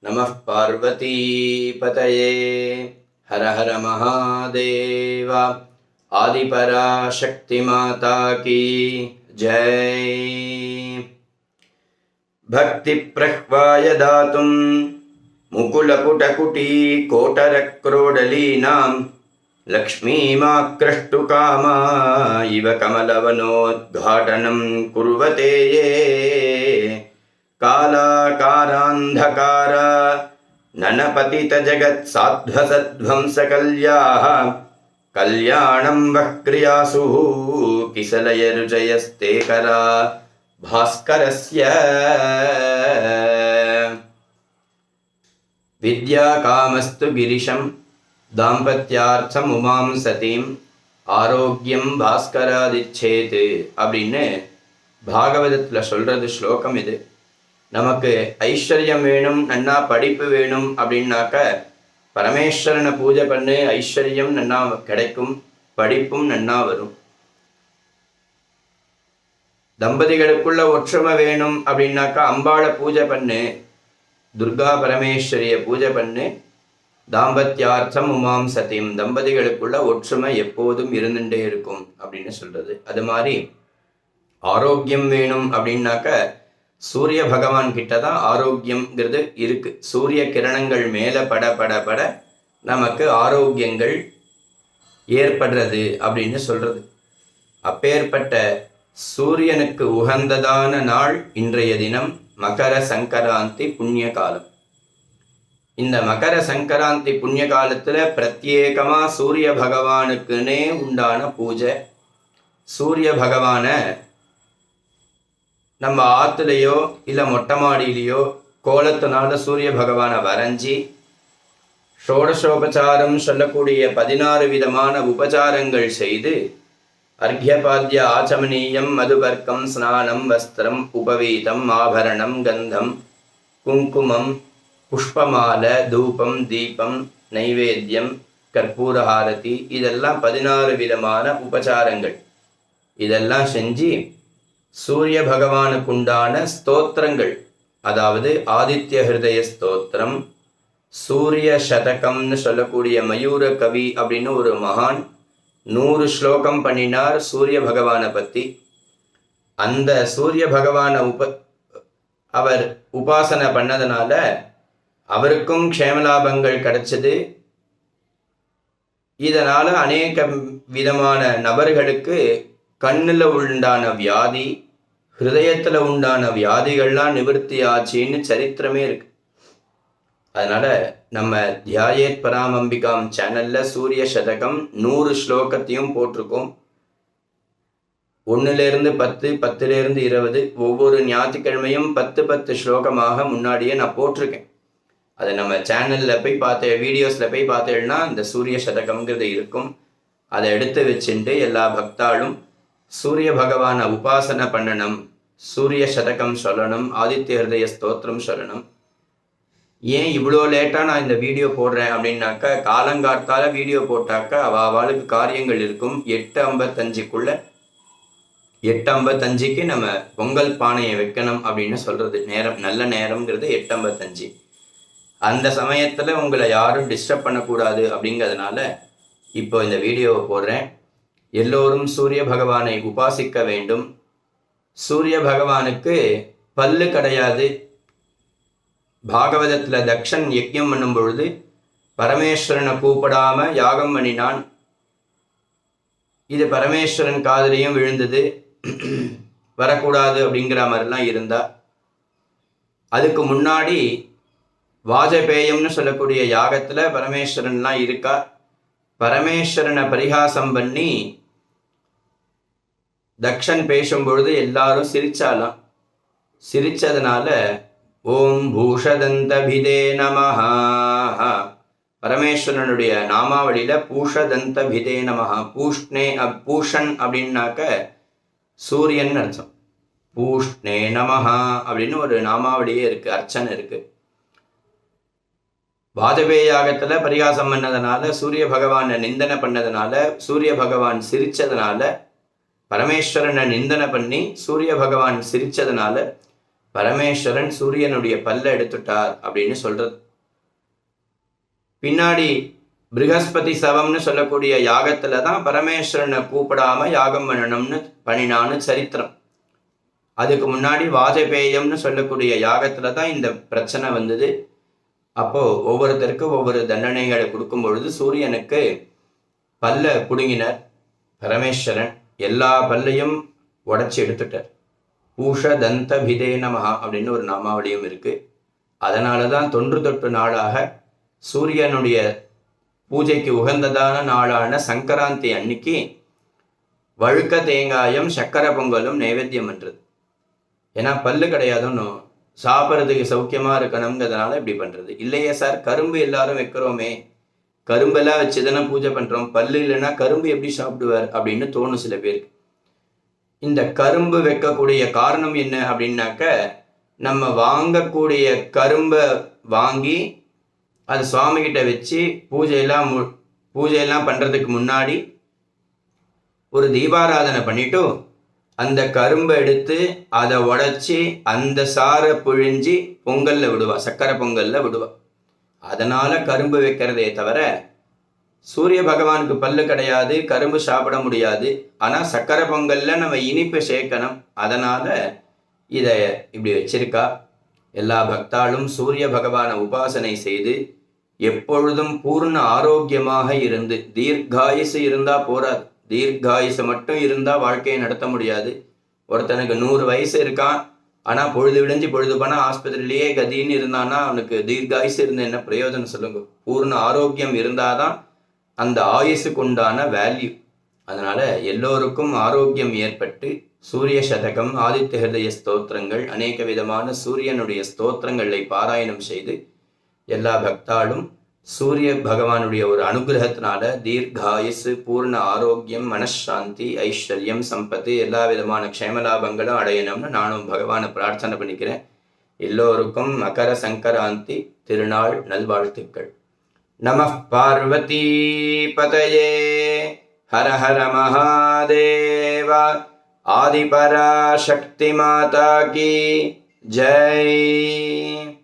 நமः பார்வதி பதயே. ஹர ஹர மகாதேவ. ஆதிபராசக்தி மாதா கி ஜெய். பக்தி பிரஹ்வாய தாதும் முகுலபுடகுட்டி கோட்டரக்ரோடலீனாம் லக்ஷ்மீமாக்ரஷ்டுகாமா இவ கமலவனோத்घाटनं குர்வதே யே காலாகாராந்தகார நனபதித ஜகத் சாத்வசத்வம்சகல்யாः கல்யாணம் வக்ரியாசு கிசலயருஜயஸ்தே கரா பாஸ்கரஸ்ய. வித்யா காமஸ்து கிரிஷம் தாம்பத்யார்த்தம் உமாம் சதீம் ஆரோக்கியம் பாஸ்கராதிச்சேது அப்படின்னு பாகவதத்தில் சொல்றது ஸ்லோகம் இது. நமக்கு ஐஸ்வர்யம் வேணும், நன்னா படிப்பு வேணும் அப்படின்னாக்க பரமேஸ்வரனை பூஜை பண்ணு, ஐஸ்வர்யம் நன்னா கிடைக்கும், படிப்பும் நன்னா வரும். தம்பதிகளுக்குள்ள ஒற்றுமை வேணும் அப்படின்னாக்கா அம்பாளை பூஜை பண்ணு, துர்கா பரமேஸ்வரிய பூஜை பண்ணு, தாம்பத்யார்த்தம் உமாம் சதீம், தம்பதிகளுக்குள்ள ஒற்றுமை எப்போதும் இருந்துட்டே இருக்கும் அப்படின்னு சொல்றது. அது மாதிரி ஆரோக்கியம் வேணும் அப்படின்னாக்க சூரிய பகவான் கிட்ட தான் ஆரோக்கியம்ங்கிறது இருக்கு. சூரிய கிரணங்கள் மேல பட பட பட நமக்கு ஆரோக்கியங்கள் ஏற்படுறது அப்படின்னு சொல்றது. அப்பேற்பட்ட சூரியனுக்கு உகந்ததான நாள் இன்றைய தினம் மகர சங்கராந்தி புண்ணிய காலம். இந்த மகர சங்கராந்தி புண்ணிய காலத்துல பிரத்யேகமா சூரிய பகவானுக்குன்னே உண்டான பூஜை. சூரிய பகவான நம்ம ஆற்றுலையோ இல்லை மொட்டை மாடியிலையோ கோலத்தினால சூரிய பகவானை வரைஞ்சி ஷோடசோபச்சாரம் சொல்லக்கூடிய 16 விதமான உபச்சாரங்கள் செய்து அர்க்யபாத்ய ஆச்சமனீயம் மதுபர்க்கம் ஸ்நானம் வஸ்திரம் உபவீதம் ஆபரணம் கந்தம் குங்குமம் புஷ்பமால தூபம் தீபம் நைவேத்தியம் கற்பூரஹாரதி இதெல்லாம் 16 விதமான உபச்சாரங்கள். இதெல்லாம் செஞ்சு சூரிய பகவானுக்குண்டான ஸ்தோத்திரங்கள், அதாவது ஆதித்ய ஹிருதய ஸ்தோத்திரம், சூரிய சதகம்னு சொல்லக்கூடிய மயூர கவி அப்படின்னு ஒரு மகான் 100 ஸ்லோகம் பண்ணினார் சூரிய பகவானை பற்றி. அந்த சூரிய பகவானை அவர் உபாசனை பண்ணதுனால அவருக்கும் க்ஷேமலாபங்கள் கிடைச்சது. இதனால அநேக விதமான நபர்களுக்கு கண்ணில் உண்டான வியாதி, ஹிருதயத்தில் உண்டான வியாதிகள்லாம் நிவர்த்தி ஆச்சின்னு சரித்திரமே இருக்கு. அதனால நம்ம தியாயேத் பராமம்பிகாம் சேனல்ல சூரிய சதகம் 100 ஸ்லோகத்தையும் போட்டிருக்கோம். 1லேருந்து 10, 10லேருந்து 20 ஒவ்வொரு ஞாயிற்றுக்கிழமையும் 10 ஸ்லோகமாக முன்னாடியே நான் போட்டிருக்கேன். அதை நம்ம சேனலில் போய் வீடியோஸில் போய் பார்த்தேன்னா இந்த சூரிய சதகம்ங்கிறது இருக்கும். அதை எடுத்து வச்சுட்டு எல்லா பக்தாளும் சூரிய பகவானை உபாசனை பண்ணணும், சூரிய சதகம் சொல்லணும், ஆதித்ய ஹிருதய ஸ்தோத்திரம் சொல்லணும். ஏன் இவ்வளோ லேட்டாக நான் இந்த வீடியோ போடுறேன் அப்படின்னாக்க, காலங்காத்தால வீடியோ போட்டாக்க அவளுக்கு காரியங்கள் இருக்கும். 8:55க்குள்ள 8:55க்கு நம்ம பொங்கல் பானையை வைக்கணும் அப்படின்னு சொல்றது நேரம். நல்ல நேரம்ங்கிறது 8:55. அந்த சமயத்தில் உங்களை யாரும் டிஸ்டர்ப் பண்ணக்கூடாது அப்படிங்கிறதுனால இப்போ இந்த வீடியோவை போடுறேன். எல்லோரும் சூரிய பகவானை உபாசிக்க வேண்டும். சூரிய பகவானுக்கு பல்லு கிடையாது. பாகவதத்தில் தக்ஷன் யஜ்யம் பண்ணும் பொழுது பரமேஸ்வரனை கூப்பிடாம யாகம் பண்ணினான். இது பரமேஸ்வரன் காதலையும் விழுந்தது. வரக்கூடாது அப்படிங்கிற மாதிரிலாம் இருந்தா. அதுக்கு முன்னாடி வாஜபேயம்னு சொல்லக்கூடிய யாகத்துல பரமேஸ்வரன்லாம் இருக்கா. பரமேஸ்வரனை பரிகாசம் பண்ணி தக்ஷன் பேசும் பொழுது எல்லாரும் சிரிச்சாலாம். சிரிச்சதுனால ஓம் பூஷதந்தபிதே நமஹா, பரமேஸ்வரனுடைய நாமாவளியில பூஷதந்தபிதே நமஹா. பூஷன் அப்படின்னாக்க சூரியன் அர்த்தம். பூஷ்ணே நமஹா அப்படின்னு ஒரு நாமாவளியே இருக்கு, அர்ச்சனை இருக்கு. வாஜபேய யாகத்துல பரிகாசம் பண்ணதுனால, சூரிய பகவானை நிந்தனை பண்ணதுனால, சூரிய பகவான் சிரிச்சதுனால, பரமேஸ்வரனை நிந்தனை பண்ணி சூரிய பகவான் சிரிச்சதுனால பரமேஸ்வரன் சூரியனுடைய பல்ல எடுத்துட்டார் அப்படின்னு சொல்றது. பின்னாடி பிருகஸ்பதி சவம்னு சொல்லக்கூடிய யாகத்துல தான் பரமேஸ்வரனை கூப்பிடாம யாகம் பண்ணினான்னு சரித்திரம். அதுக்கு முன்னாடி வாஜபேயம்னு சொல்லக்கூடிய யாகத்துல தான் இந்த பிரச்சனை வந்தது. அப்போ ஒவ்வொருத்தருக்கும் ஒவ்வொரு தண்டனைகளை கொடுக்கும் பொழுது சூரியனுக்கு பல்ல புடுங்கினர் பரமேஸ்வரன். எல்லா பல்லையும் உடைச்சி எடுத்துட்டார். பூஷதந்த பிதே நமஹா அப்படின்னு ஒரு நாமாவளியும் இருக்கு. அதனாலதான் தொன்று தொட்டு நாளாக சூரியனுடைய பூஜைக்கு உகந்ததான நாளான சங்கராந்தி அன்னைக்கு வழுக்க தேங்காயும் சக்கரை பொங்கலும் நைவேத்தியம் பண்றது. ஏன்னா பல்லு கிடையாதுன்னு சாப்பிட்றதுக்கு சௌக்கியமா இருக்கணுங்கிறதுனால இப்படி பண்றது. இல்லையே சார், கரும்பு எல்லாரும் வைக்கிறோமே, கரும்பெல்லாம் வச்சுதானே பூஜை பண்றோம், பல்லு இல்லைன்னா கரும்பு எப்படி சாப்பிடுவார் அப்படின்னு தோணும் சில பேருக்கு. இந்த கரும்பு வைக்கக்கூடிய காரணம் என்ன அப்படின்னாக்க, நம்ம வாங்கக்கூடிய கரும்பை வாங்கி அது சுவாமி கிட்ட வச்சு பூஜையெல்லாம் பண்றதுக்கு முன்னாடி ஒரு தீபாராதனை பண்ணிட்டு அந்த கரும்பை எடுத்து அதை உடைச்சி அந்த சாரை புழிஞ்சி பொங்கல்ல விடுவா, சக்கரை பொங்கல்ல விடுவா. அதனால கரும்பு வைக்கிறதே தவிர சூரிய பகவானுக்கு பல்லு கிடையாது, கரும்பு சாப்பிட முடியாது. ஆனா சக்கரை பொங்கல்ல நம்ம இனிப்பு சேர்க்கணும், அதனால இத இப்படி வச்சிருக்கா. எல்லா பக்தாளும் சூரிய பகவானை உபாசனை செய்து எப்பொழுதும் பூர்ண ஆரோக்கியமாக இருந்து, தீர்காயுசு இருந்தா போராது, தீர்காயுசு மட்டும் இருந்தா வாழ்க்கையை நடத்த முடியாது. ஒருத்தனுக்கு 100 வயசு இருக்கான், ஆனா பொழுது விடிஞ்சு பொழுது போனா ஆஸ்பத்திரியிலேயே கதின்னு இருந்தான்னா அவனுக்கு தீர்காயுசு இருந்து என்ன பிரயோஜனம் சொல்லுங்க. பூர்ண ஆரோக்கியம் இருந்தாதான் அந்த ஆயுசுக்கு உண்டான வேல்யூ. அதனால எல்லோருக்கும் ஆரோக்கியம் ஏற்பட்டு சூரிய சதகம், ஆதித்ய ஹிருதய ஸ்தோத்திரங்கள், அநேக விதமான சூரியனுடைய ஸ்தோத்திரங்களை பாராயணம் செய்து எல்லா பக்தாலும் சூரிய பகவானுடைய ஒரு அனுகிரகத்தினால தீர்காயுசு, பூர்ண ஆரோக்கியம், மனசாந்தி, ஐஸ்வர்யம், சம்பத்து, எல்லா விதமான க்ஷேமலாபங்களும் அடையணும்னு நானும் பகவானை பிரார்த்தனை பண்ணிக்கிறேன். எல்லோருக்கும் மகர சங்கராந்தி திருநாள் நல்வாழ்த்துக்கள். நம பார்வதி பதயே. ஹர ஹர மகாதேவ. ஆதிபராசக்தி மாதா கி ஜெய்.